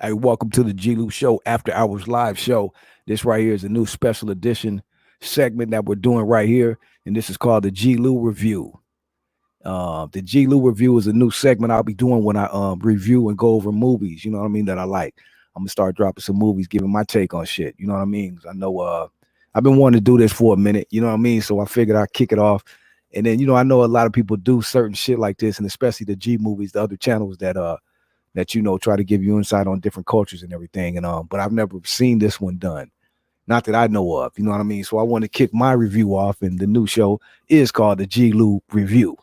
Hey, welcome to the G Lew Show After Hours Live Show. This right here is a new special edition segment that we're doing right here, and this is called the G Lew Review. The G Lew Review is a new segment I'll be doing when I review and go over movies. You know what I mean that I like. I'm gonna start dropping some movies, giving my take on shit. You know what I mean? 'Cause I know I've been wanting to do this for a minute. You know what I mean? So I figured I'd kick it off. And then I know a lot of people do certain shit like this, and especially the G movies, the other channels that try to give you insight on different cultures and everything. And but I've never seen this one done. Not that I know of, you know what I mean? So I want to kick my review off, and the new show is called the G Lew Review.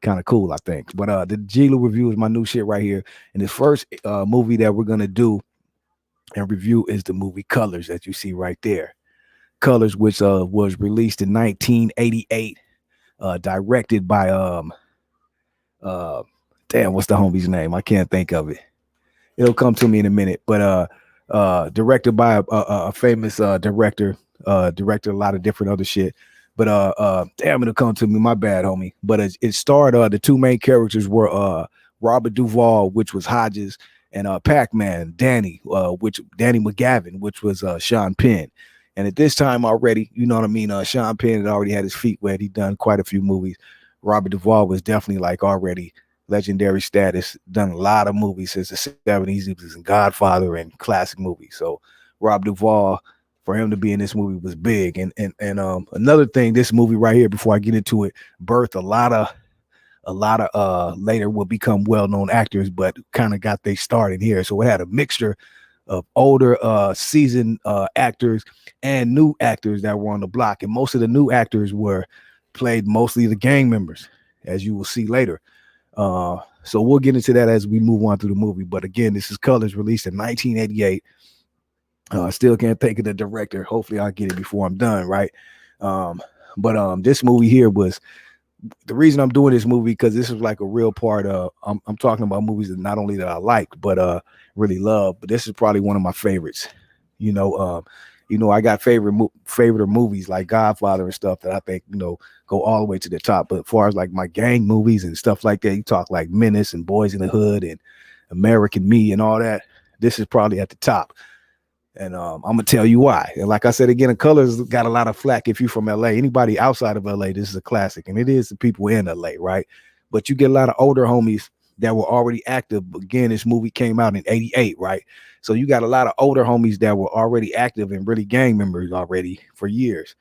Kind of cool, I think. But the G Lew Review is my new shit right here. And the first movie that we're gonna do and review is the movie Colors that you see right there. Colors, which was released in 1988, directed by uh damn, what's the homie's name? I can't think of it. It'll come to me in a minute. But directed by a famous director, directed a lot of different other shit. But damn, it'll come to me. My bad, homie. But it starred the two main characters were Robert Duvall, which was Hodges, and Pac-Man, which Danny McGavin, which was Sean Penn. And at this time already, you know what I mean? Sean Penn had already had his feet wet. He'd done quite a few movies. Robert Duvall was definitely like already legendary status, done a lot of movies since the 70s. He was in Godfather and classic movies. So Rob Duvall, for him to be in this movie was big. And another thing, this movie right here, before I get into it, birthed a lot of later will become well-known actors, but kind of got they started here. So it had a mixture of older seasoned actors and new actors that were on the block. And most of the new actors were played mostly the gang members, as you will see later. So we'll get into that as we move on through the movie. But again, this is Colors, released in 1988. Still can't think of the director. Hopefully I'll get it before I'm done, right? But this movie here was the reason I'm doing this movie, because this is like a real part of I'm talking about movies that not only that I like, but really love. But this is probably one of my favorites. I got favorite movies like Godfather and stuff that I think go all the way to the top. But as far as like my gang movies and stuff like that, you talk like Menace and Boys in the Hood and American Me and all that, this is probably at the top. And I'm gonna tell you why. And like I said again, the Colors got a lot of flack if you're from LA. Anybody outside of LA, this is a classic, and it is the people in LA, right? But you get a lot of older homies that were already active. Again, this movie came out in 88, right? So you got a lot of older homies that were already active and really gang members already for years.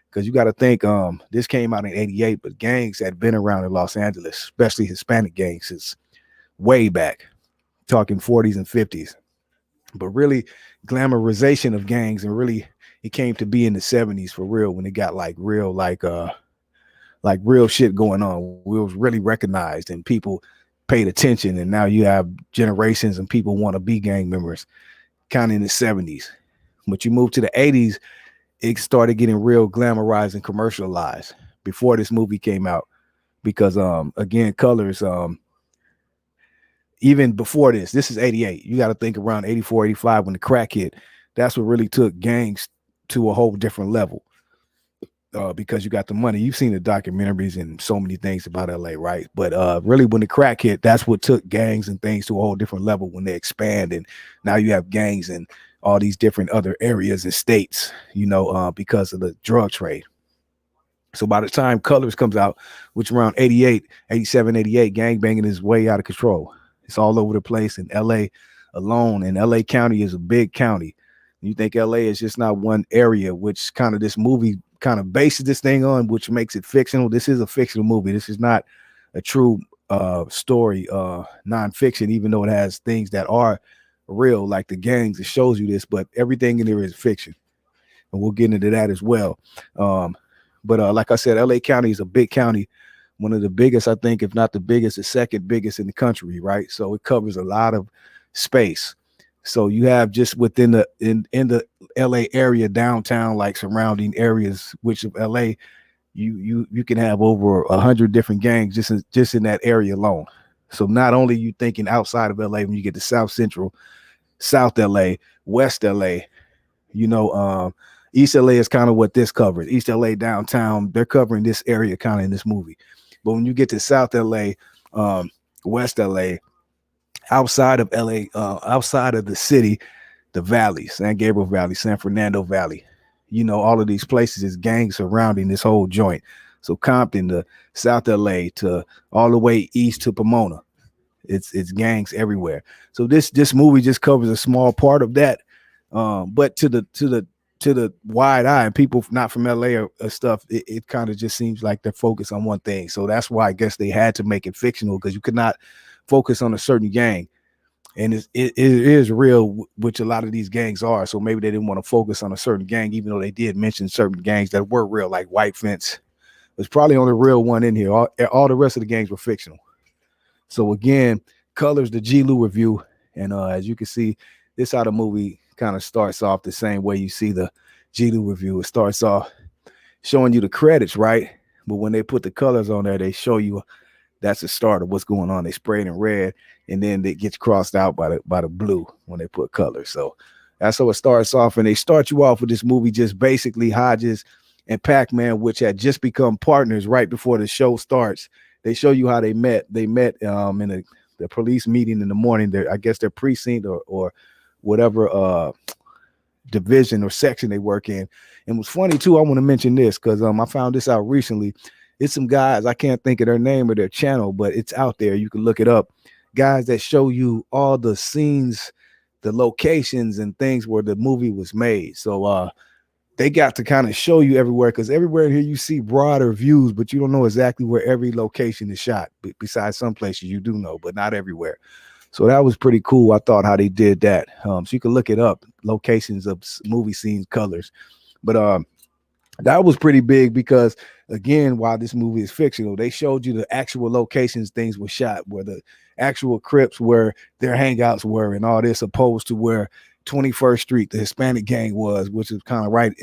Because you got to think, this came out in 88, but gangs had been around in Los Angeles, especially Hispanic gangs, since way back, talking 40s and 50s. But really, glamorization of gangs, and really it came to be in the 70s for real, when it got like real shit going on. We was really recognized and people paid attention, and now you have generations and people want to be gang members kind of in the 70s. But you move to the 80s, it started getting real glamorized and commercialized before this movie came out, because again, Colors, even before this is 88. You got to think around 84, 85 when the crack hit. That's what really took gangs to a whole different level, because you got the money. You've seen the documentaries and so many things about LA, right? But really, when the crack hit, that's what took gangs and things to a whole different level when they expand. And now you have gangs in all these different other areas and states, because of the drug trade. So by the time Colors comes out, which around 88, 87, 88, gang banging is way out of control. It's all over the place in LA alone. And LA County is a big county. You think LA is just not one area, which kind of this movie kind of bases this thing on, which makes it fictional. This is a fictional movie. This is not a true story, nonfiction, even though it has things that are real, like the gangs. It shows you this, but everything in there is fiction. And we'll get into that as well. But like I said, LA County is a big county. One of the biggest, I think, if not the biggest, the second biggest in the country, right? So it covers a lot of space. So you have just within the in the LA area, downtown, like surrounding areas, which of LA, you can have over 100 different gangs just in that area alone. So not only you thinking outside of LA, when you get to South Central, South LA, West LA, East LA is kind of what this covers. East LA, downtown, they're covering this area kind of in this movie. But when you get to South LA, West LA, outside of LA, outside of the city, the valley, San Gabriel Valley, San Fernando Valley. All of these places is gangs surrounding this whole joint. So Compton to South LA to all the way east to Pomona. It's gangs everywhere. So this movie just covers a small part of that. But to the wide eye and people not from LA or stuff, it kind of just seems like they're focused on one thing. So that's why I guess they had to make it fictional, because you could not focus on a certain gang. And it is real, which a lot of these gangs are. So maybe they didn't want to focus on a certain gang, even though they did mention certain gangs that were real, like White Fence. There's probably only real one in here. All the rest of the gangs were fictional. So again, Colors, the G Lew Review. And as you can see, this how the movie kind of starts off the same way you see the G Lew Review. It starts off showing you the credits, right? But when they put the colors on there, they show you that's the start of what's going on. They spray it in red, and then it gets crossed out by the blue when they put colors. So that's how it starts off. And they start you off with this movie just basically Hodges and Pac-Man, which had just become partners right before the show starts. They show you how they met. They met in the police meeting in the morning. I guess their precinct or whatever division or section they work in. And what's funny too, I want to mention this because I found this out recently. It's some guys, I can't think of their name or their channel, but it's out there. You can look it up. Guys that show you all the scenes, the locations and things where the movie was made. So they got to kind of show you everywhere, because everywhere here you see broader views, but you don't know exactly where every location is shot. Besides some places you do know, but not everywhere. So that was pretty cool. I thought how they did that. So you can look it up, locations of movie scenes, colors. But that was pretty big because, again, while this movie is fictional, they showed you the actual locations things were shot, where the actual Crips, where their hangouts were and all this, opposed to where 21st Street, the Hispanic gang was, which is kind of right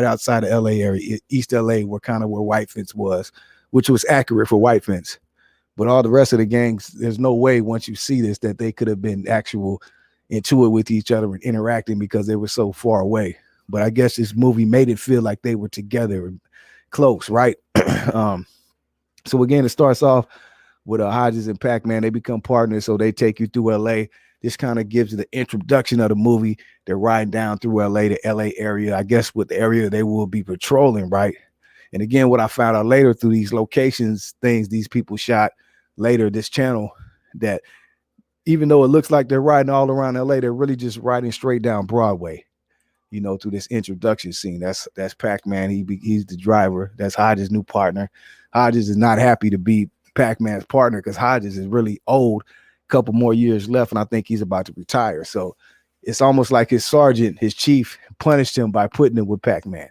outside of LA area, East LA, where White Fence was, which was accurate for White Fence. But all the rest of the gangs, there's no way once you see this that they could have been actual into it with each other and interacting, because they were so far away. But I guess this movie made it feel like they were together and close, right? So again, it starts off with Hodges and Pac-Man. They become partners, so they take you through LA. This kind of gives you the introduction of the movie. They're riding down through LA, the LA area, I guess, with the area they will be patrolling, right? And again, what I found out later through these locations, things these people shot later, this channel, that even though it looks like they're riding all around LA, they're really just riding straight down Broadway, through this introduction scene. That's Pac-Man. He's the driver. That's Hodges' new partner. Hodges is not happy to be Pac-Man's partner because Hodges is really old, a couple more years left, and I think he's about to retire. So it's almost like his sergeant, his chief, punished him by putting him with Pac-Man.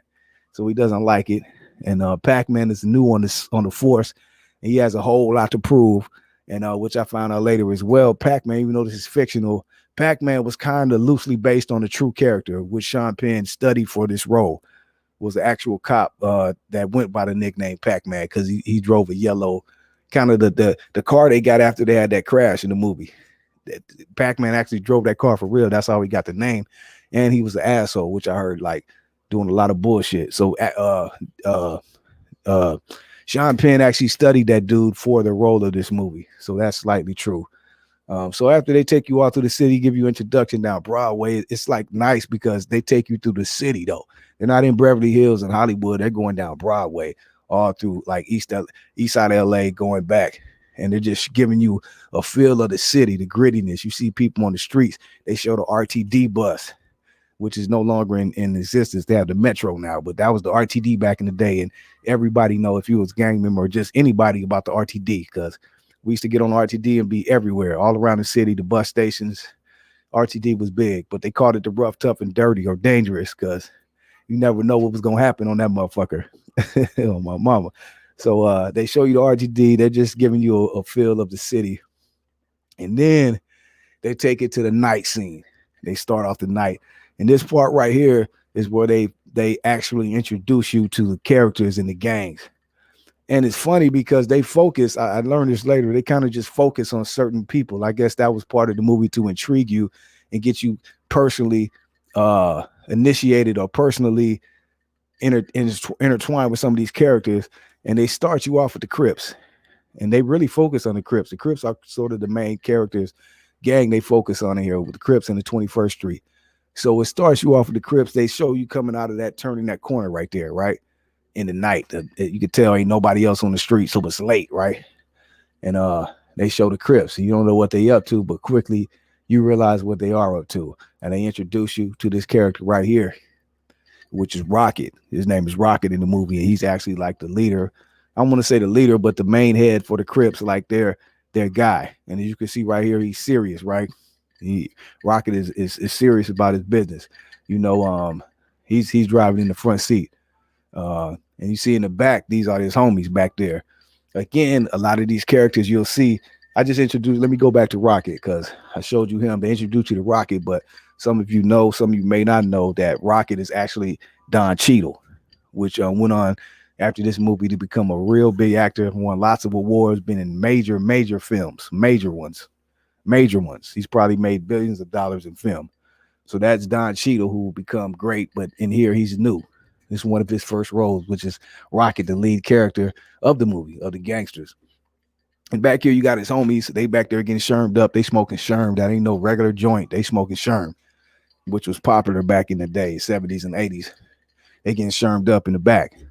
So he doesn't like it. And Pac-Man is new on the force, and he has a whole lot to prove, and which I found out later as well. Pac-Man, even though this is fictional, Pac-Man was kind of loosely based on a true character, which Sean Penn studied for this role. Was the actual cop that went by the nickname Pac-Man, because he drove a yellow, kind of the car they got after they had that crash in the movie. Pac-Man actually drove that car for real. That's how he got the name. And he was an asshole, which I heard like doing a lot of bullshit. So Sean Penn actually studied that dude for the role of this movie. So that's slightly true. So after they take you all through the city, give you introduction down Broadway, it's like nice because they take you through the city though. They're not in Beverly Hills and Hollywood. They're going down Broadway all through like east side of LA going back. And they're just giving you a feel of the city, the grittiness. You see people on the streets. They show the RTD bus, which is no longer in existence. They have the Metro now, but that was the RTD back in the day. And everybody know, if you was a gang member or just anybody, about the RTD, because we used to get on RTD and be everywhere, all around the city, the bus stations. RTD was big, but they called it the rough, tough, and dirty, or dangerous, because you never know what was going to happen on that motherfucker. Oh, my mama. So they show you the RTD. They're just giving you a feel of the city. And then they take it to the night scene. They start off the night. And this part right here is where they actually introduce you to the characters in the gangs. And it's funny because they focus, I learned this later, they kind of just focus on certain people. I guess that was part of the movie to intrigue you and get you personally initiated or personally intertwined with some of these characters. And they start you off with the Crips. And they really focus on the Crips. The Crips are sort of the main characters gang they focus on in here with the Crips and the 21st Street. So it starts you off with the Crips. They show you coming out of that, turning that corner right there, right? In the night. You could tell ain't nobody else on the street, so it's late, right? And they show the Crips. You don't know what they up to, but quickly you realize what they are up to. And they introduce you to this character right here, which is Rocket. His name is Rocket in the movie, and he's actually like the leader. I don't want to say the leader, but the main head for the Crips, like their guy. And as you can see right here, he's serious, right? Rocket is serious about his business. You know, he's driving in the front seat. And you see in the back, these are his homies back there. Again, a lot of these characters you'll see. I just introduced, let me go back to Rocket because I showed you him. They introduced you to Rocket, but some of you know, some of you may not know that Rocket is actually Don Cheadle, which went on after this movie to become a real big actor, won lots of awards, been in major films, major ones. He's probably made billions of dollars in film. So that's Don Cheadle, who will become great, but in here he's new. This is one of his first roles, which is Rocket, the lead character of the movie, of the gangsters. And back here, you got his homies. They back there getting shermed up. They smoking sherm. That ain't no regular joint. They smoking sherm, which was popular back in the day, 70s and 80s. They getting shermed up in the back.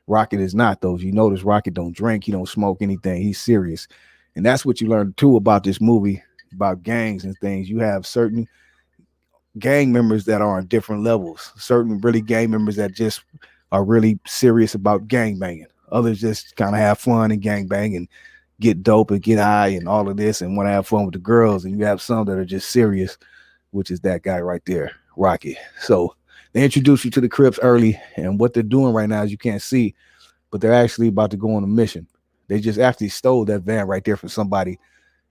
Rocket is not, though. You notice Rocket don't drink. He don't smoke anything. He's serious. And that's what you learn, too, about this movie, about gangs and things. You have certain gang members that are on different levels, certain really gang members that just are really serious about gang banging. Others just kind of have fun and gang bang and get dope and get high and all of this and want to have fun with the girls. And you have some that are just serious, which is that guy right there, Rocky. So they introduce you to the Crips early, and what they're doing right now is you can't see, but they're actually about to go on a mission. They just actually stole that van right there from somebody,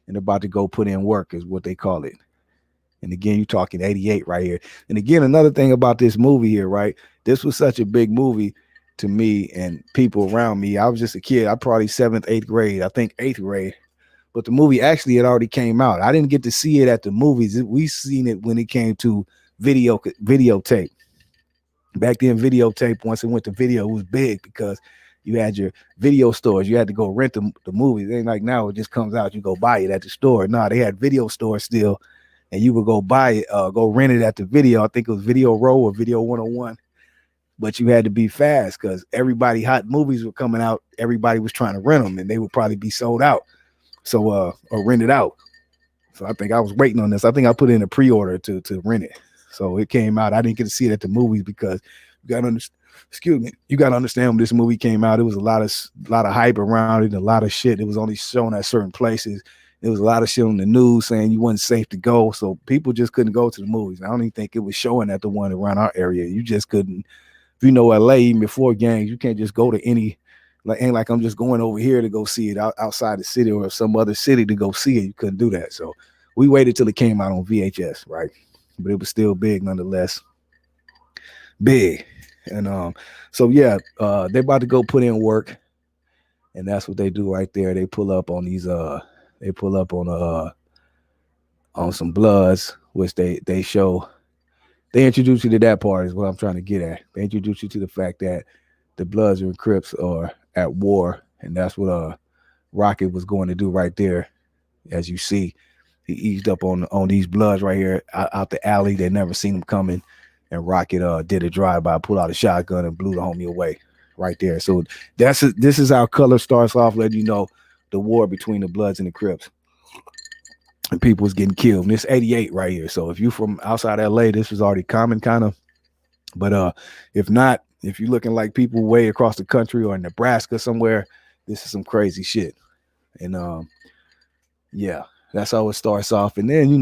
and they're about to go put in work is what they call it. And again, you're talking 88 right here. And again, another thing about this movie here, right? This was such a big movie to me and people around me. I was just a kid. I probably 7th, 8th grade, I think 8th grade. But the movie actually had already came out. I didn't get to see it at the movies. We seen it when it came to videotape. Back then, videotape, once it went to video, it was big because you had your video stores. You had to go rent the movies. It ain't like now it just comes out, you go buy it at the store. No, they had video stores still. And you would go buy it, go rent it at the video. I think it was Video Row or Video 101. But you had to be fast because hot movies were coming out. Everybody was trying to rent them, and they would probably be sold out. So, or rented out. So I think I was waiting on this. I think I put in a pre-order to rent it. So it came out. I didn't get to see it at the movies because you got to understand when this movie came out, it was a lot of hype around it, a lot of shit. It was only shown at certain places. There was a lot of shit on the news saying you wasn't safe to go. So people just couldn't go to the movies. I don't even think it was showing at the one around our area. You just couldn't. If you know LA, even before gangs, you can't just go to any, ain't like I'm just going over here to go see it outside the city or some other city to go see it. You couldn't do that. So we waited till it came out on VHS, right? But it was still big nonetheless. Big. And so yeah, they're about to go put in work. And that's what they do right there. They pull up on these they pull up on some Bloods, which they show. They introduce you to that part is what I'm trying to get at. They introduce you to the fact that the Bloods and Crips are at war, and that's what Rocket was going to do right there. As you see, he eased up on these Bloods right here out the alley. They never seen him coming, and Rocket did a drive-by, pulled out a shotgun, and blew the homie away right there. So this is how color starts off, letting you know the war between the Bloods and the Crips. And people was getting killed. And it's 88 right here. So if you from outside LA, this was already common kind of. But if not, if you're looking like people way across the country or in Nebraska somewhere, this is some crazy shit. And yeah, that's how it starts off. And then,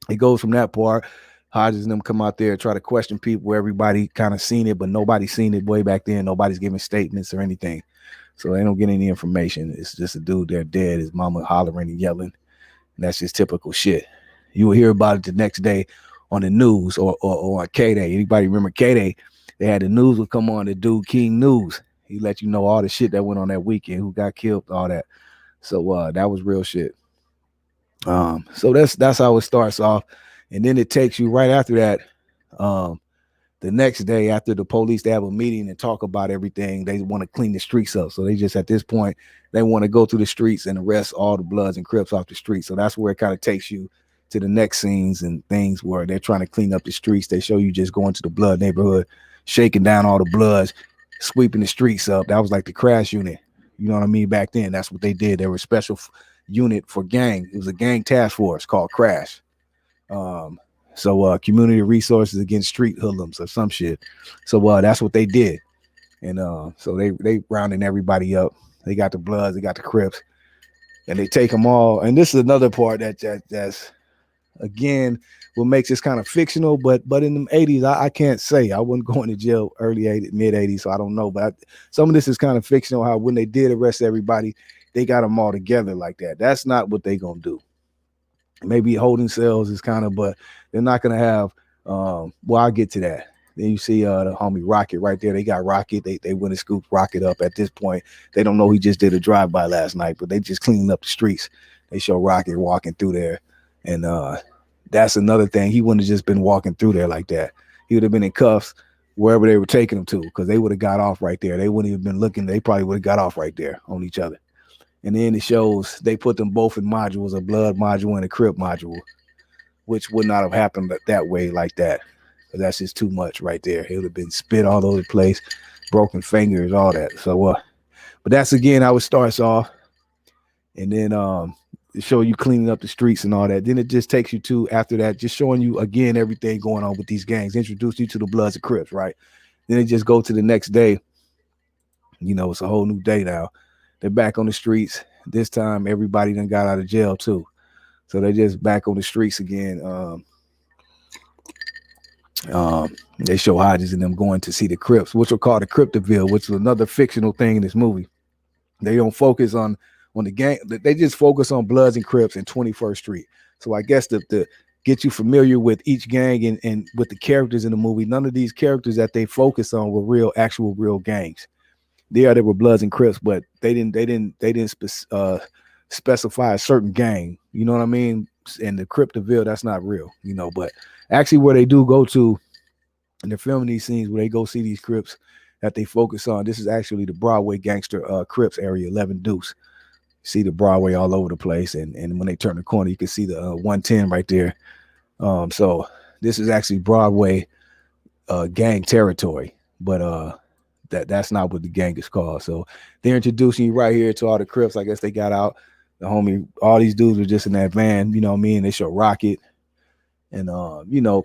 it goes from that part. Hodges and them come out there, try to question people. Everybody kind of seen it, but nobody's seen it way back then. Nobody's giving statements or anything. So they don't get any information. It's just a dude there dead, his mama hollering and yelling. And that's just typical shit. You will hear about it the next day on the news or on K-Day. Anybody remember K-Day? They had the news would come on, the dude King News. He let you know all the shit that went on that weekend, who got killed, all that. So that was real shit. So that's how it starts off. And then it takes you right after that. The next day, after the police, they have a meeting and talk about everything. They want to clean the streets up. So they just, at this point, they want to go through the streets and arrest all the Bloods and Crips off the street. So that's where it kind of takes you to the next scenes and things where they're trying to clean up the streets. They show you just going to the Blood neighborhood, shaking down all the Bloods, sweeping the streets up. That was like the crash unit. You know what I mean? Back then, that's what they did. They were a special unit for gang. It was a gang task force called Crash. So community resources against street hoodlums or some shit. So that's what they did. And so they rounding everybody up. They got the Bloods, they got the Crips, and they take them all. And this is another part that's again what makes this kind of fictional. But in the 80s, I can't say. I wasn't going to jail early 80s, mid 80s, so I don't know. But some of this is kind of fictional. How when they did arrest everybody, they got them all together like that. That's not what they gonna do. Maybe holding cells is kind of, but they're not gonna have. Well, I'll get to that. Then you see the homie Rocket right there. They got Rocket. They went and scooped Rocket up. At this point, they don't know he just did a drive-by last night, but they just cleaning up the streets. They show Rocket walking through there, and that's another thing. He wouldn't have just been walking through there like that. He would have been in cuffs wherever they were taking him to, because they would have got off right there. They wouldn't have been looking. They probably would have got off right there on each other. And then it shows they put them both in modules, a Blood module and a Crip module, which would not have happened that way like that. Because that's just too much right there. It would have been spit all over the place, broken fingers, all that. So, but that's again how it starts off. And then to show you cleaning up the streets and all that. Then it just takes you to, after that, just showing you again everything going on with these gangs, introduce you to the Bloods and Crips, right? Then it just go to the next day. You know, it's a whole new day now. They're back on the streets. This time, everybody done got out of jail too. So they're just back on the streets again. They show Hodges and them going to see the Crips, which are called the Cryptoville, which is another fictional thing in this movie. They don't focus on the gang. They just focus on Bloods and Crips in 21st Street. So I guess to get you familiar with each gang and with the characters in the movie, none of these characters that they focus on were actual real gangs. They were Bloods and Crips, but they didn't specify a certain gang. You know what I mean? And the Cryptoville, that's not real, you know. But actually, where they do go to, and they're filming these scenes where they go see these Crips that they focus on. This is actually the Broadway gangster Crips area, 11 Deuce. See the Broadway all over the place, and when they turn the corner, you can see the 110 right there. So this is actually Broadway gang territory, but that's not what the gang is called. So they're introducing you right here to all the Crips. I guess they got out. The homie, all these dudes were just in that van, you know what I mean? They show Rocket, and you know,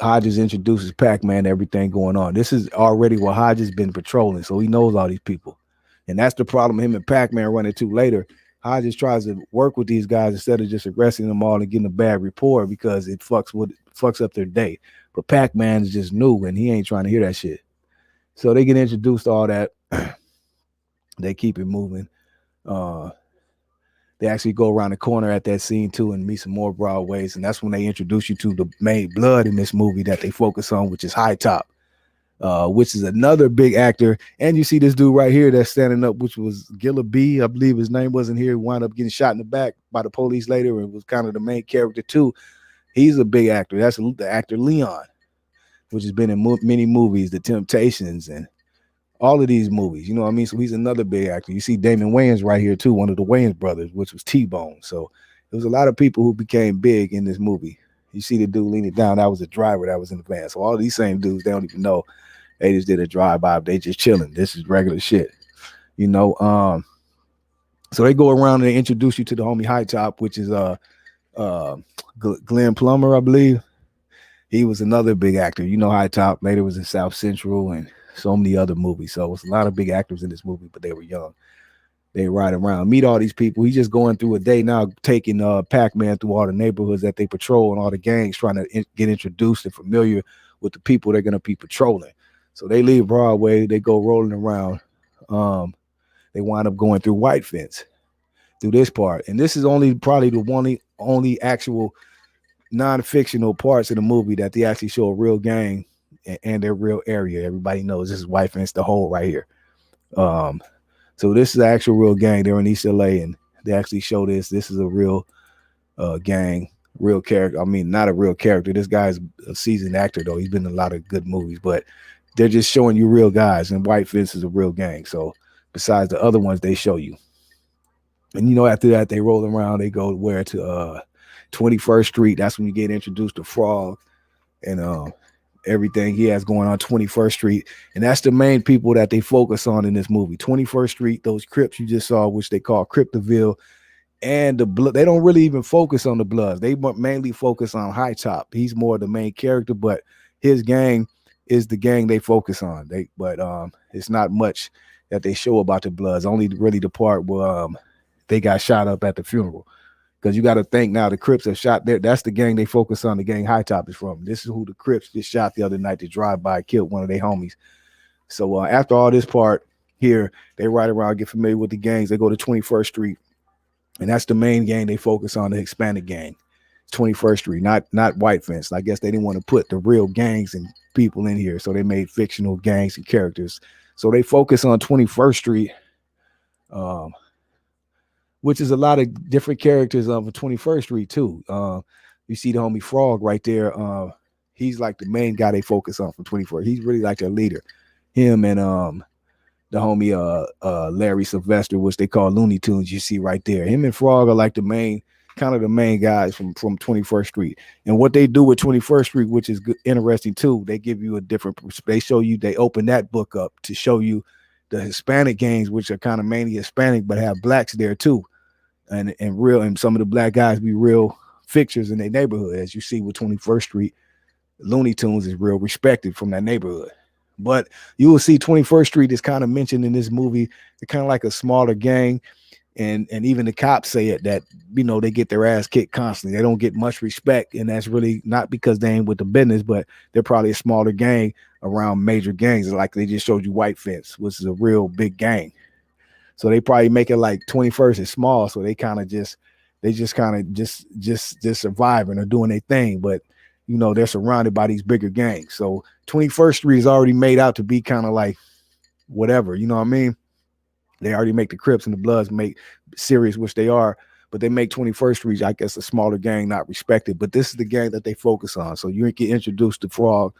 Hodges introduces Pac-Man, everything going on. This is already what Hodges been patrolling, so he knows all these people. And that's the problem him and Pac-Man run into later. Hodges tries to work with these guys instead of just arresting them all and getting a bad rapport, because it fucks up their day. But Pac-Man is just new, and he ain't trying to hear that shit. So they get introduced to all that. They keep it moving. They actually go around the corner at that scene too and meet some more Broadways, and that's when they introduce you to the main Blood in this movie that they focus on, which is High Top, which is another big actor. And you see this dude right here that's standing up, which was G Lew B, I believe his name wasn't here. He wound up getting shot in the back by the police later, and was kind of the main character too. He's a big actor. That's the actor Leon, which has been in many movies, The Temptations, and all of these movies, you know what I mean? So he's another big actor. You see Damon Wayans right here too, one of the Wayans brothers, which was T-Bone. So there was a lot of people who became big in this movie. You see the dude leaning down, that was the driver that was in the van. So all these same dudes, they don't even know they just did a drive-by. They just chilling. This is regular shit, you know. So they go around and they introduce you to the homie High Top, which is Glenn Plummer, I believe. He was another big actor. You know, High Top later was in South Central and so many other movies. So it's a lot of big actors in this movie, but they were young. They ride around, meet all these people. He's just going through a day now, taking Pac-Man through all the neighborhoods that they patrol and all the gangs, trying to get introduced and familiar with the people they're going to be patrolling. So they leave Broadway, they go rolling around. They wind up going through White Fence, through this part. And this is probably the only actual non-fictional parts of the movie that they actually show a real gang and their real area. Everybody knows this is White Fence, the hole right here. So this is the actual real gang. They're in East LA, and they actually show this. This is a real gang. real character. I mean, not a real character. This guy's a seasoned actor, though. He's been in a lot of good movies, but they're just showing you real guys. And White Fence is a real gang. So besides the other ones, they show you. And after that, they roll around. They go where to 21st Street. That's when you get introduced to Frog and everything he has going on 21st Street. And that's the main people that they focus on in this movie. 21st Street, those Crips you just saw, which they call Cryptoville, and the blood. They don't really even focus on the Bloods. They mainly focus on High Top. He's more the main character, but his gang is the gang they focus on. But it's not much that they show about the Bloods. Only really the part where they got shot up at the funeral. Because you got to think now, the Crips have shot there. That's the gang they focus on. The gang High Top is from. This is who the Crips just shot the other night to drive by, killed one of their homies. So after all this part here, they ride around, get familiar with the gangs. They go to 21st Street, and that's the main gang they focus on, the Hispanic gang. 21st Street, not White Fence. I guess they didn't want to put the real gangs and people in here, so they made fictional gangs and characters. So they focus on 21st Street, which is a lot of different characters of 21st Street too. You see the homie Frog right there. He's like the main guy they focus on from 21st. He's really like their leader. Him and the homie Larry Sylvester, which they call Looney Tunes, you see right there. Him and Frog are like the main guys from 21st Street. And what they do with 21st Street, which is good, interesting too, they give you a different, they show you, they open that book up to show you the Hispanic gangs, which are kind of mainly Hispanic, but have blacks there too. And some of the black guys be real fixtures in their neighborhood. As you see with 21st Street, Looney Tunes is real respected from that neighborhood. But you will see 21st Street is kind of mentioned in this movie. They're kind of like a smaller gang. And even the cops say it, that, they get their ass kicked constantly. They don't get much respect. And that's really not because they ain't with the business, but they're probably a smaller gang around major gangs. Like they just showed you White Fence, which is a real big gang. So they probably make it like 21st is small. So they kind of just surviving or doing their thing. But, they're surrounded by these bigger gangs. So 21st Street is already made out to be kind of like whatever, you know what I mean? They already make the Crips and the Bloods make serious, which they are, but they make 21st Street, I guess, a smaller gang, not respected. But this is the gang that they focus on. So you get introduced to Frog,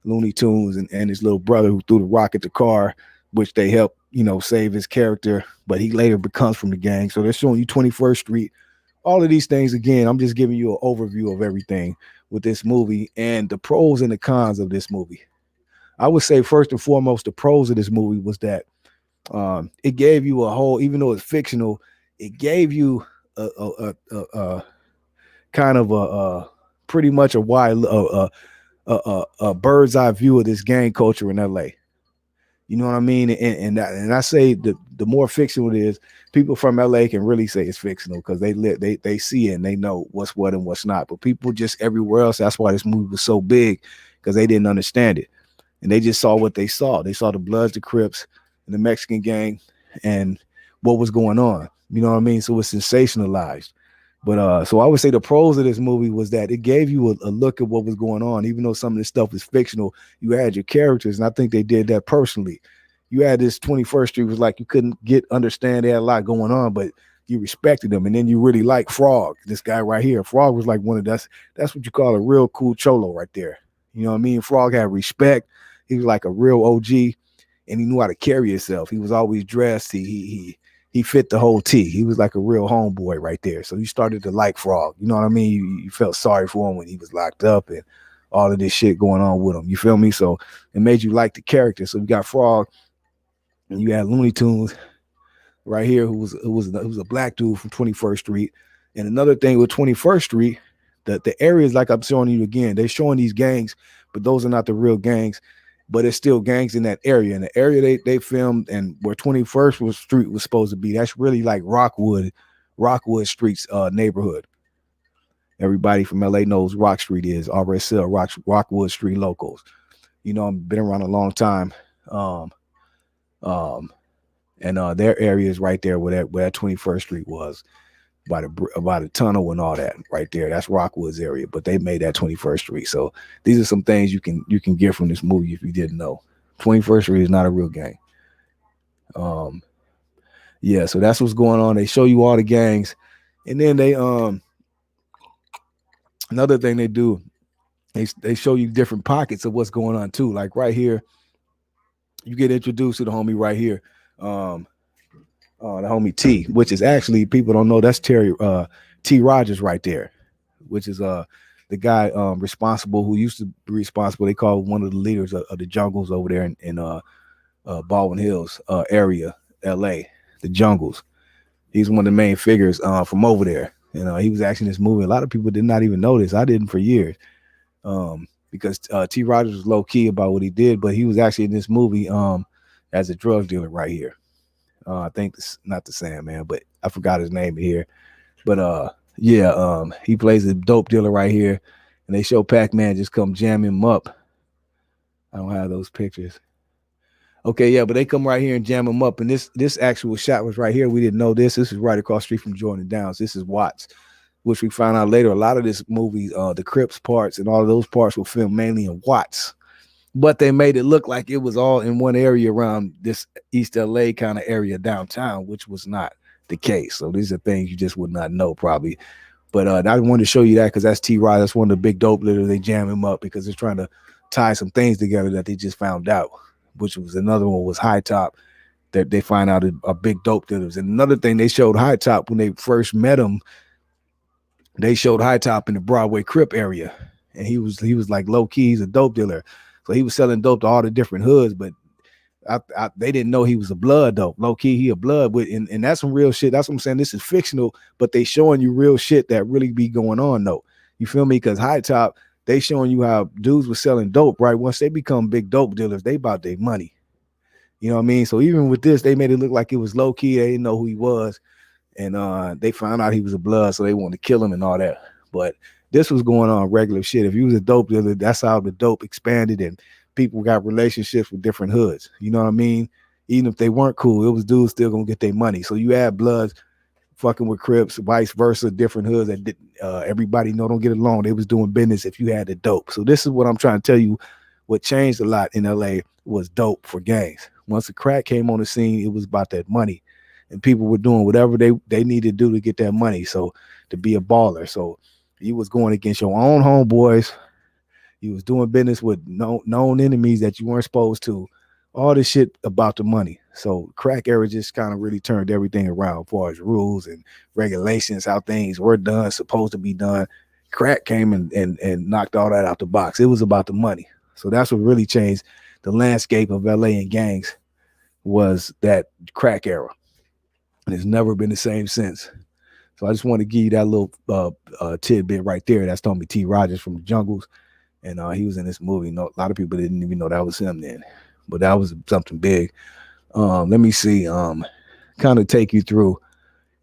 Looney Tunes, and his little brother who threw the rock at the car, which they help, save his character, but he later becomes from the gang. So they're showing you 21st Street. All of these things, again, I'm just giving you an overview of everything with this movie and the pros and the cons of this movie. I would say first and foremost, the pros of this movie was that it gave you a whole, even though it's fictional, it gave you a kind of a pretty much a wide a bird's eye view of this gang culture in LA. You know what I mean? And I say the more fictional it is, people from LA can really say it's fictional because they see it and they know what's what and what's not. But people just everywhere else, that's why this movie was so big, because they didn't understand it. And they just saw what they saw. They saw the Bloods, the Crips, and the Mexican gang and what was going on. You know what I mean? So it's sensationalized. But so I would say the pros of this movie was that it gave you a look at what was going on. Even though some of this stuff is fictional, you had your characters, and I think they did that personally. You had this 21st Street was like you couldn't understand. They had a lot going on, but you respected them, and then you really like Frog, this guy right here. Frog was like one of that's what you call a real cool cholo right there. You know what I mean? Frog had respect. He was like a real OG, and he knew how to carry himself. He was always dressed. He fit the whole T. He was like a real homeboy right there. So you started to like Frog. You know what I mean? You felt sorry for him when he was locked up and all of this shit going on with him. You feel me? So it made you like the character. So you got Frog, and you had Looney Tunes right here, who was a black dude from 21st Street. And another thing with 21st Street, the areas, like I'm showing you again, they're showing these gangs, but those are not the real gangs. But it's still gangs in that area. And the area they filmed and where 21st Street was supposed to be, that's really like Rockwood Street's neighborhood. Everybody from LA knows Rock Street is RSL, Rockwood Street locals. You know, I've been around a long time. And their area is right there where that 21st Street was, by the tunnel and all that right there. That's Rockwood's area, but they made that 21st Street. So these are some things you can get from this movie if you didn't know. 21st Street is not a real gang. Yeah, so that's what's going on. They show you all the gangs, and then they Another thing they do, they show you different pockets of what's going on too. Like right here, you get introduced to the homie right here. Um, the homie T, which is actually people don't know that's Terry T Rogers right there, which is the guy responsible who used to be responsible. They call one of the leaders of the jungles over there in Baldwin Hills area, L.A. The jungles. He's one of the main figures from over there. He was actually in this movie. A lot of people did not even know this. I didn't for years because T. Rogers was low key about what he did, but he was actually in this movie as a drug dealer right here. I think this not the same man, but I forgot his name here. But yeah, he plays a dope dealer right here, and they show Pac-Man just come jam him up. I don't have those pictures. Okay, yeah, but they come right here and jam him up, and this actual shot was right here. We didn't know this. This is right across the street from Jordan Downs. This is Watts, which we found out later. A lot of this movie, the Crips parts and all of those parts were filmed mainly in Watts. But they made it look like it was all in one area around this East LA kind of area downtown, which was not the case. So these are things you just would not know probably. But I wanted to show you that because that's T-Rod. That's one of the big dope leaders. They jam him up because they're trying to tie some things together that they just found out, which was another one was High Top that they find out are big dope dealers. And another thing they showed High Top when they first met him, they showed High Top in the Broadway Crip area. And he was like low key, he's a dope dealer. So he was selling dope to all the different hoods, but they didn't know he was a blood though. Low key, he a blood with, and that's some real shit. That's what I'm saying. This is fictional, but they showing you real shit that really be going on though. You feel me? Because High Top, they showing you how dudes were selling dope, right? Once they become big dope dealers, they about their money. You know what I mean? So even with this, they made it look like it was low key. They didn't know who he was, and they found out he was a blood, so they wanted to kill him and all that. But this was going on regular shit. If you was a dope dealer, that's how the dope expanded and people got relationships with different hoods. You know what I mean? Even if they weren't cool, it was dudes still gonna get their money. So you had bloods fucking with Crips, vice versa, different hoods that did, everybody don't get along. They was doing business if you had the dope. So this is what I'm trying to tell you. What changed a lot in LA was dope for gangs. Once the crack came on the scene, it was about that money. And people were doing whatever they needed to do to get that money. So to be a baller. So you was going against your own homeboys. You was doing business with known enemies that you weren't supposed to. All this shit about the money. So crack era just kind of really turned everything around as far as rules and regulations, how things were done, supposed to be done. Crack came and knocked all that out the box. It was about the money. So that's what really changed the landscape of LA and gangs was that crack era. And it's never been the same since. So I just want to give you that little tidbit right there. That's Tommy T. Rogers from the Jungles. And he was in this movie. No, a lot of people didn't even know that was him then. But that was something big. Let me see. Kind of take you through.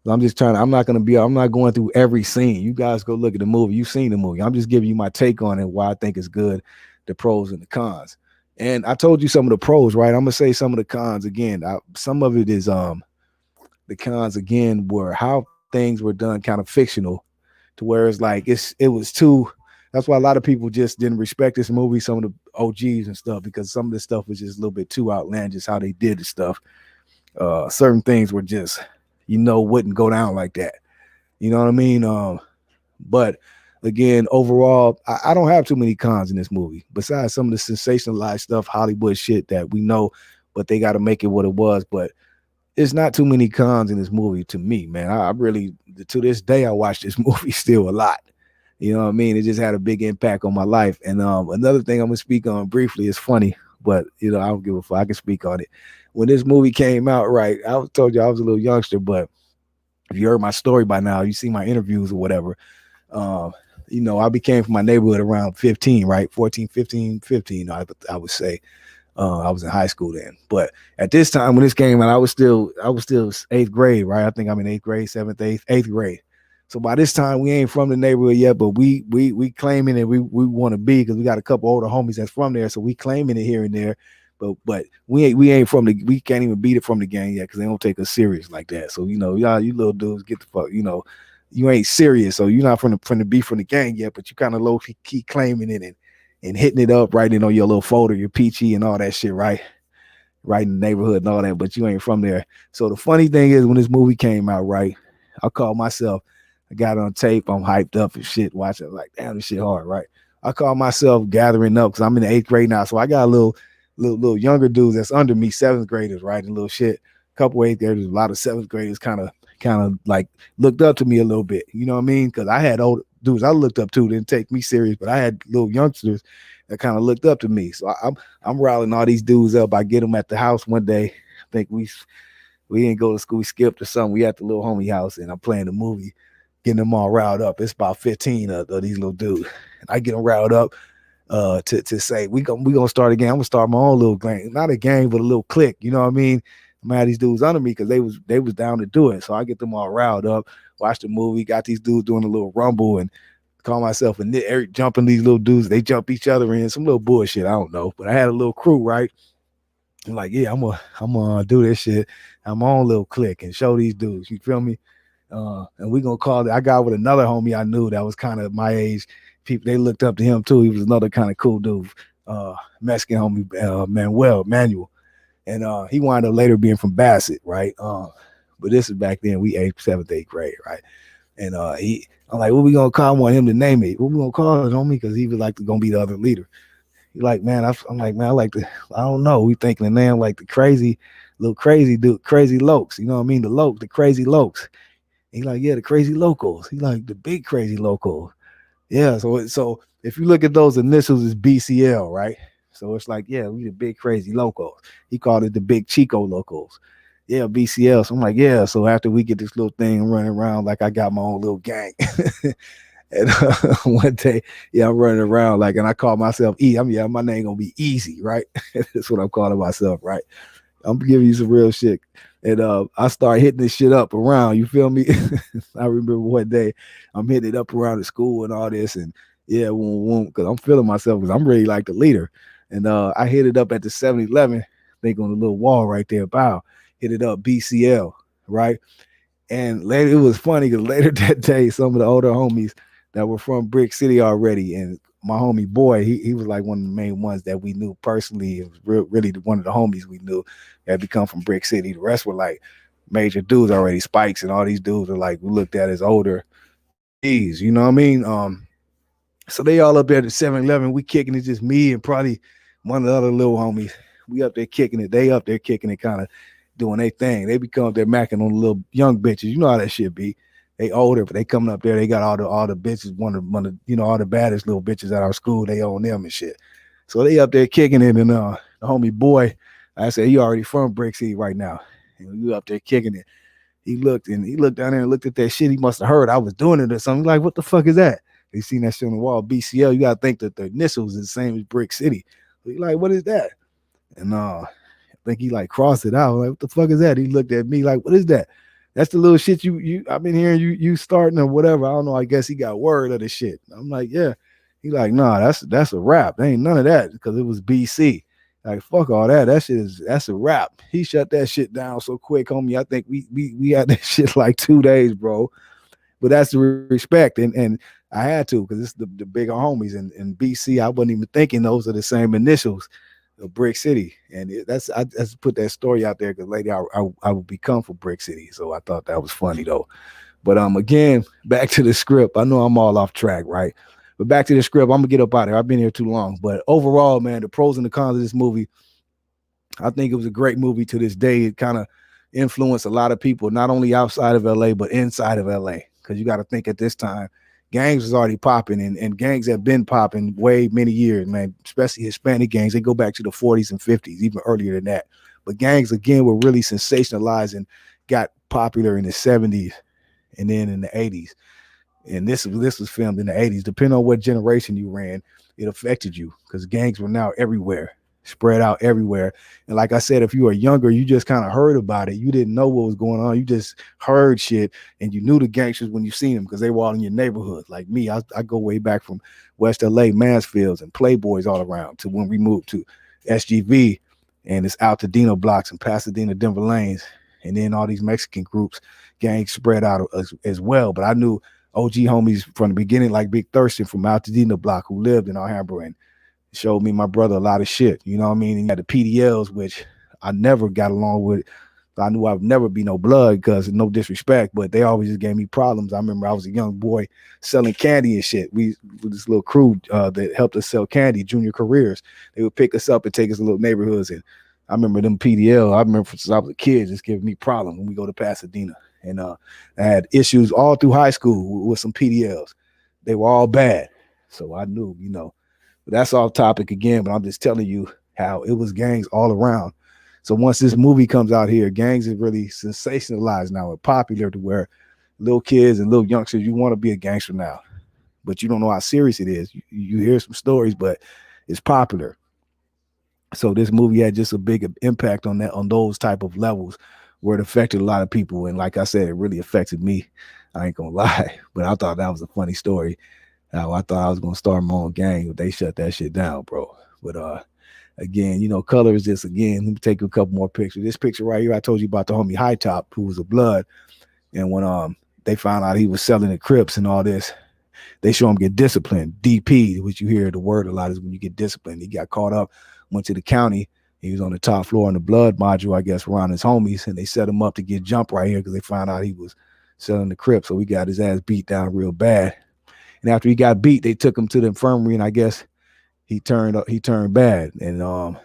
I'm just trying to, I'm not going through every scene. You guys go look at the movie. You've seen the movie. I'm just giving you my take on it, why I think it's good, the pros and the cons. And I told you some of the pros, right? I'm gonna say some of the cons again. Some of it is the cons again were how things were done kind of fictional to where it's like it was too. That's why a lot of people just didn't respect this movie, some of the OGs and stuff, because some of the stuff was just a little bit too outlandish how they did the stuff. Certain things were just, wouldn't go down like that. You know what I mean? But again, overall, I don't have too many cons in this movie. Besides some of the sensationalized stuff, Hollywood shit that we know, but they got to make it what it was. But it's not too many cons in this movie to me, man. I really, to this day, I watch this movie still a lot. You know what I mean? It just had a big impact on my life. And another thing I'm gonna speak on briefly is funny, but I don't give a fuck. I can speak on it. When this movie came out, right? Told you I was a little youngster, but if you heard my story by now, you see my interviews or whatever. I became from my neighborhood around 15, right? 14, 15, I would say. I was in high school then, but at this time when this came out, I was still 8th grade, right? I think I'm in 8th grade, 7th, 8th grade. So by this time we ain't from the neighborhood yet, but we claiming it. We want to be because we got a couple older homies that's from there, so we claiming it here and there. But we ain't from the. We can't even beat it from the gang yet because they don't take us serious like that. So y'all, you little dudes, get the fuck. You ain't serious, so you're not from the gang yet, but you kind of low key claiming it and hitting it up, writing on your little folder, your peachy and all that shit, right? Right in the neighborhood and all that, but you ain't from there. So the funny thing is when this movie came out, right, I call myself I got it on tape. I'm hyped up and shit. Watching like, damn, this shit hard, right? I call myself gathering up because I'm in the 8th grade now. So I got a little younger dudes that's under me, 7th graders, right? And little shit. A couple 8th graders, a lot of 7th graders kind of like looked up to me a little bit. You know what I mean? Because I had old dudes I looked up to didn't take me serious, but I had little youngsters that kind of looked up to me. So I'm riling all these dudes up. I get them at the house one day. I think we didn't go to school. We skipped or something. We at the little homie house, and I'm playing the movie, getting them all riled up. It's about 15 of these little dudes. And I get them riled up to say we gonna start a game. I'm gonna start my own little gang, not a gang, but a little clique. You know what I mean? I'm had these dudes under me because they was down to do it. So I get them all riled up, watch the movie, got these dudes doing a little rumble, and call myself a nit, Eric jumping these little dudes. They jump each other in some little bullshit. I don't know, but I had a little crew, right? I'm like, yeah, I'm gonna do this shit. I'm on little clique and show these dudes. You feel me? And we gonna call it. I got with another homie I knew that was kind of my age. People they looked up to him too. He was another kind of cool dude, Mexican homie, Manuel, and he wound up later being from Bassett, right? But this is back then. We 8th, 7th, 8th grade, right? And I'm like, what we gonna call? I want him to name it. What we gonna call it, homie? Because he was like gonna be the other leader. He like, man, I'm like, man, I like the, I don't know. We thinking the name like the crazy, little crazy dude, crazy lokes. You know what I mean? The crazy lokes. He like, yeah, the crazy locals. He like the big crazy locals. Yeah. So if you look at those initials, it's BCL, right? So it's like, yeah, we the big crazy locals. He called it the big Chico locals. Yeah, BCL. So I'm like, yeah. So after we get this little thing running around, like I got my own little gang. And one day, yeah, I'm running around like, and I call myself E. My name gonna be Easy, right? That's what I'm calling myself, right? I'm giving you some real shit. And I start hitting this shit up around. You feel me? I remember one day I'm hitting it up around the school and all this, and yeah, because I'm feeling myself because I'm really like the leader. And I hit it up at the 7-Eleven, I think on the little wall right there. Bow, hit it up BCL, right? And later, it was funny because later that day, some of the older homies that were from Brick City already, and my homie boy, he was like one of the main ones that we knew personally. It was really one of the homies we knew that had become from Brick City. The rest were like major dudes already, Spikes, and all these dudes are like we looked at as older G's. You know what I mean? So they all up there at the 7-Eleven. We kicking it, just me and probably one of the other little homies. We up there kicking it. They up there kicking it, kind of doing their thing. They become they're macking on the little young bitches. You know how that shit be. They older, but they coming up there. They got all the bitches, one of all the baddest little bitches at our school. They own them and shit. So they up there kicking it, and the homie boy, I said he already from Brick City right now, and we up there kicking it. He looked down there and looked at that shit. He must have heard I was doing it or something. Like, what the fuck is that? He seen that shit on the wall. BCL. You gotta think that the initials is the same as Brick City. So he like, what is that? And I think he like crossed it out. Like, what the fuck is that? He looked at me like, what is that? That's the little shit you I've been hearing you starting or whatever. I don't know. I guess he got word of the shit. I'm like, yeah. He like, nah, that's a rap. There ain't none of that because it was BC. Like, fuck all that. That's a rap. He shut that shit down so quick, homie. I think we had that shit like 2 days, bro. But that's the respect, and I had to because it's the bigger homies in BC. I wasn't even thinking those are the same initials of Brick City, and I just put that story out there because later I would become from Brick City, so I thought that was funny though. But again, back to the script. I know I'm all off track, right? But back to the script. I'm gonna get up out of here. I've been here too long. But overall, man, the pros and the cons of this movie, I think it was a great movie to this day. It kind of influenced a lot of people, not only outside of LA, but inside of LA. Because you got to think at this time, gangs was already popping, and gangs have been popping way many years, man, especially Hispanic gangs. They go back to the 40s and 50s, even earlier than that. But gangs, again, were really sensationalized and got popular in the 70s and then in the 80s. And this was filmed in the 80s. Depending on what generation you ran, it affected you because gangs were now everywhere, spread out everywhere. And like I said, if you were younger, you just kind of heard about it. You didn't know what was going on. You just heard shit, and you knew the gangsters when you seen them because they were all in your neighborhood. Like me, I go way back from West LA, Mansfields, and Playboys all around to when we moved to SGV, and it's Altadena blocks and Pasadena, Denver lanes, and then all these Mexican groups, gangs spread out as well. But I knew OG homies from the beginning, like Big Thurston from Altadena block, who lived in Alhambra and showed me my brother a lot of shit. You know what I mean? And you had the PDLs, which I never got along with So I knew I would never be no blood because no disrespect, but they always just gave me problems. I remember I was a young boy selling candy and shit. We with this little crew that helped us sell candy, junior careers. They would pick us up and take us to little neighborhoods. And I remember them PDL. I remember since I was a kid, just giving me problems when we go to Pasadena. And I had issues all through high school with some PDLs. They were all bad. So I knew, but that's off topic again, but I'm just telling you how it was gangs all around. So once this movie comes out here, gangs is really sensationalized now and popular to where little kids and little youngsters, you want to be a gangster now, but you don't know how serious it is. You hear some stories, but it's popular. So this movie had just a big impact on those type of levels where it affected a lot of people. And like I said, it really affected me. I ain't gonna lie, but I thought that was a funny story. I thought I was gonna start my own gang, but they shut that shit down, bro. But again, Colors. Just again, let me take a couple more pictures. This picture right here, I told you about the homie High Top, who was a blood, and when they found out he was selling the Crips and all this, they show him get disciplined. DP, which you hear the word a lot, is when you get disciplined. He got caught up, went to the county. He was on the top floor in the blood module, I guess, around his homies, and they set him up to get jumped right here because they found out he was selling the Crips. So he got his ass beat down real bad. And after he got beat, they took him to the infirmary, and I guess he turned bad and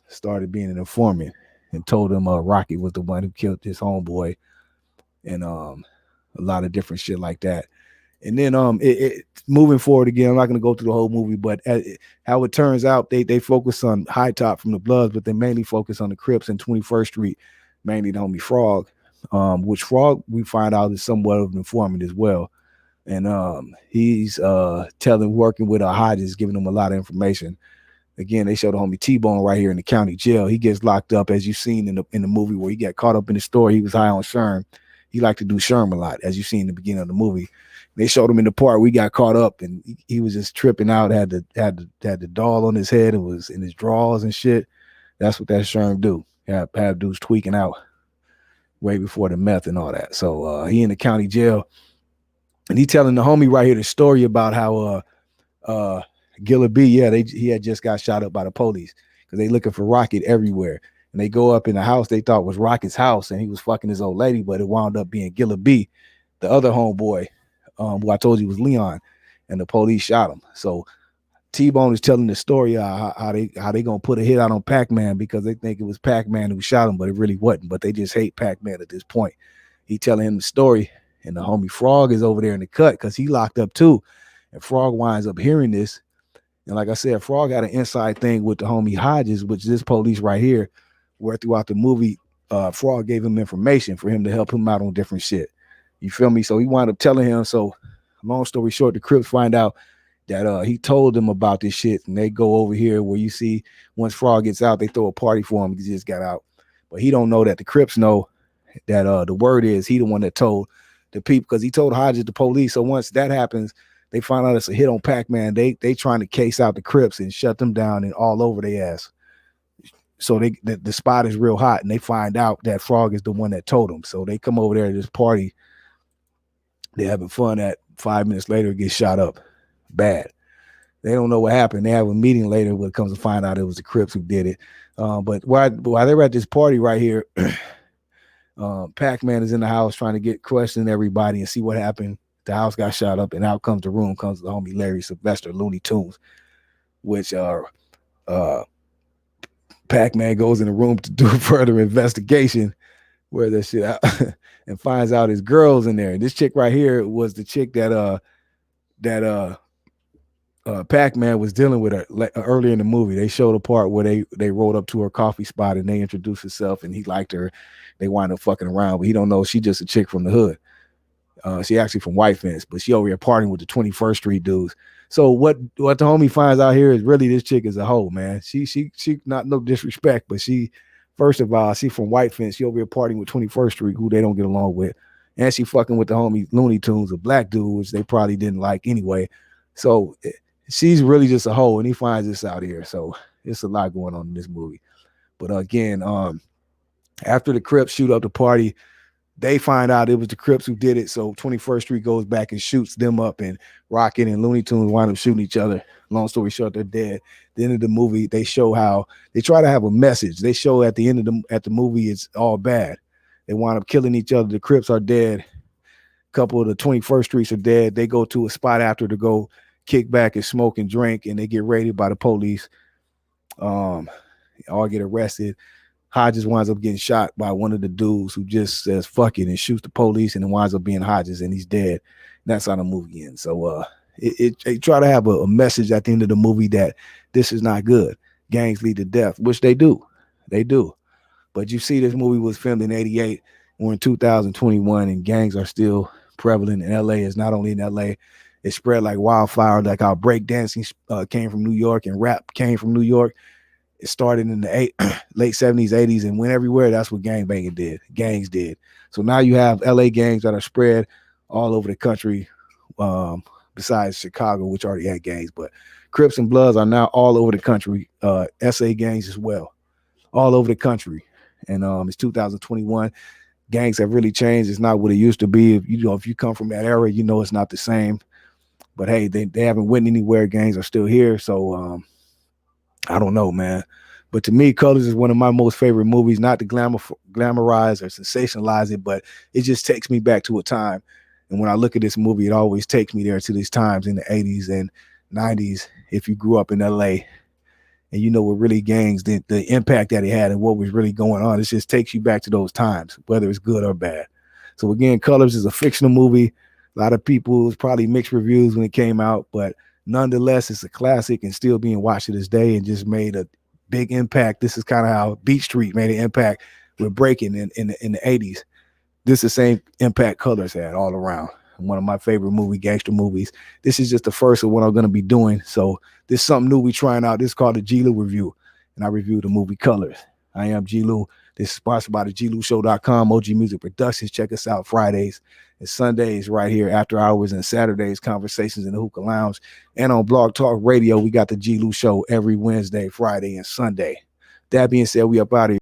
started being an informant and told him Rocky was the one who killed his homeboy and a lot of different shit like that. And then moving forward again, I'm not going to go through the whole movie, but how it turns out, they focus on High Top from the Bloods, but they mainly focus on the Crips and 21st Street, mainly the homie Frog, which Frog we find out is somewhat of an informant as well. And he's working with Hodges, giving him a lot of information. Again, they show the homie T-Bone right here in the county jail. He gets locked up, as you've seen in the movie where he got caught up in the store. He was high on Sherm. He liked to do Sherm a lot, as you see in the beginning of the movie. They showed him in the part where he got caught up and he was just tripping out, had the doll on his head and was in his drawers and shit. That's what that Sherm do. Have dudes tweaking out way before the meth and all that. So he in the county jail. And he telling the homie right here the story about how Gilla B, he had just got shot up by the police because they looking for Rocket everywhere. And they go up in the house they thought was Rocket's house, and he was fucking his old lady, but it wound up being Gilla B, the other homeboy, who I told you was Leon, and the police shot him. So T-Bone is telling the story how they gonna put a hit out on Pac-Man because they think it was Pac-Man who shot him, but it really wasn't. But they just hate Pac-Man at this point. He telling him the story. And the homie Frog is over there in the cut because he locked up too. And Frog winds up hearing this. And like I said, Frog had an inside thing with the homie Hodges, which is this police right here, where throughout the movie, Frog gave him information for him to help him out on different shit. You feel me? So he wound up telling him. So long story short, the Crips find out that he told them about this shit. And they go over here where you see once Frog gets out, they throw a party for him because he just got out. But he don't know that the Crips know that the word is he the one that told the people, because he told Hodges the police. So once that happens, they find out it's a hit on Pac-Man. They trying to case out the Crips and shut them down and all over their ass. So the spot is real hot, and they find out that Frog is the one that told them. So they come over there to this party. They're having fun. At 5 minutes later, it gets shot up bad. They don't know what happened. They have a meeting later where it comes to find out it was the Crips who did it. But while they were at this party right here, Pac-Man is in the house trying to get questioning everybody and see what happened. The house got shot up, and out comes the room, comes the homie Larry Sylvester, Looney Tunes, which Pac-Man goes in the room to do further investigation where that shit out and finds out his girl's in there. And this chick right here was the chick that Pac-Man was dealing with her earlier in the movie. They showed a part where they rolled up to her coffee spot and they introduced herself and he liked her. They wind up fucking around, but he don't know she just a chick from the hood. She actually from White Fence, but she over here partying with the 21st Street dudes. So what the homie finds out here is really this chick is a hoe, man. She not no disrespect, but she, first of all, she from White Fence. She over here partying with 21st Street, who they don't get along with. And she fucking with the homie Looney Tunes, a black dude, which they probably didn't like anyway. So she's really just a hoe, and he finds this out here. So it's a lot going on in this movie. But again, after the Crips shoot up the party, They find out it was the Crips who did it. So 21st Street goes back and shoots them up, and Rocket and Looney Tunes wind up shooting each other. Long story short, they're dead. The end of the movie, they show how they try to have a message. They show at the end of the movie, it's all bad. They wind up killing each other. The Crips are dead. A couple of the 21st Streets are dead. They go to a spot after to go kick back and smoke and drink, and they get raided by the police. All get arrested. Hodges winds up getting shot by one of the dudes who just says fuck it and shoots the police, and then winds up being Hodges, and he's dead. And that's how the movie ends. So it try to have a message at the end of the movie that this is not good. Gangs lead to death, which they do. They do. But you see, this movie was filmed in 88. We're in 2021, and gangs are still prevalent in LA. It's not only in LA, it spread like wildfire. Like how breakdancing came from New York and rap came from New York. It started in the late 70s, 80s, and went everywhere. That's what gangbanging did. Gangs did. So now you have LA gangs that are spread all over the country, besides Chicago, which already had gangs. But Crips and Bloods are now all over the country. SA gangs as well, all over the country. And it's 2021. Gangs have really changed. It's not what it used to be. If you come from that era, you know it's not the same. But hey, they haven't went anywhere. Gangs are still here. So I don't know, man. But to me, Colors is one of my most favorite movies, not to glamorize or sensationalize it, but it just takes me back to a time. And when I look at this movie, it always takes me there to these times in the 80s and 90s. If you grew up in LA and you know what really gangs, the impact that it had and what was really going on, it just takes you back to those times, whether it's good or bad. So again, Colors is a fictional movie. A lot of people probably mixed reviews when it came out, but nonetheless, it's a classic and still being watched to this day and just made a big impact. This is kind of how Beat Street made an impact with breaking in the 80s. This is the same impact Colors had all around. One of my favorite gangster movies. This is just the first of what I'm going to be doing. So this is something new we trying out. This is called the G Lew Review, and I review the movie Colors. I am G Lew. This is sponsored by the GLewShow.com, OG Music Productions. Check us out Fridays and Sundays right here, after hours, and Saturdays, Conversations in the Hookah Lounge. And on Blog Talk Radio, we got the G Lew Show every Wednesday, Friday, and Sunday. That being said, we up out of here.